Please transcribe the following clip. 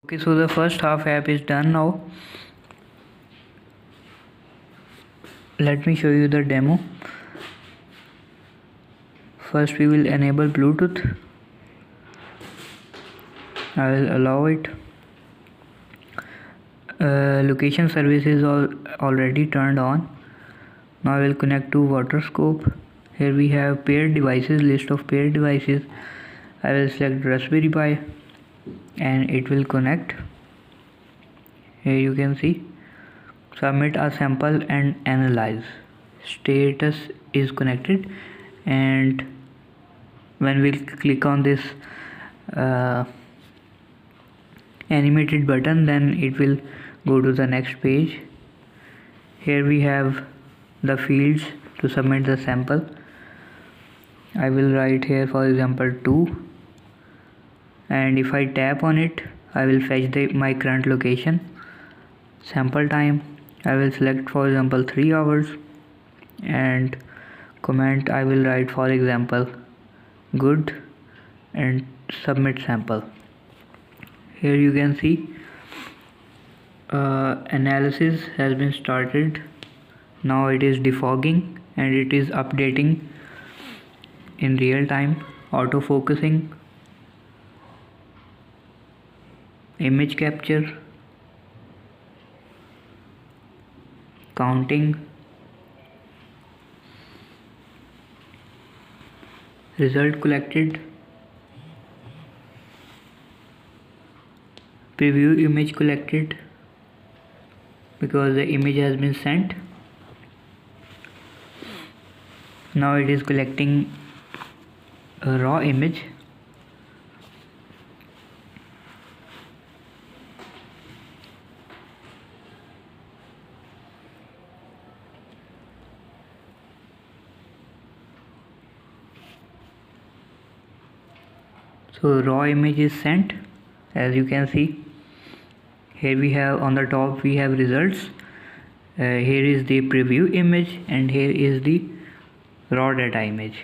Okay, so the first half app is done now. Let me show you the demo. First we will enable Bluetooth. I will allow it. Location service is already turned on. Now I will connect to Microscope. Here we have paired devices, list of paired devices. I will select Raspberry Pi and it will connect. Here you can see submit a sample and analyze. Status is connected, and when we click on this animated button, then it will go to the next page. Here we have the fields to submit the sample. I will write here for example 2, and if I tap on it, I will fetch my current location. Sample time, I will select for example 3 hours, and comment I will write for example good, and submit sample. Here you can see analysis has been started. Now it is defogging and it is updating in real time. Auto focusing, image capture, counting, result collected, preview image collected because the image has been sent. Now it is collecting a raw image. So raw image is sent, as you can see. Here we have on the top we have results. Here is the preview image and here is the raw data image.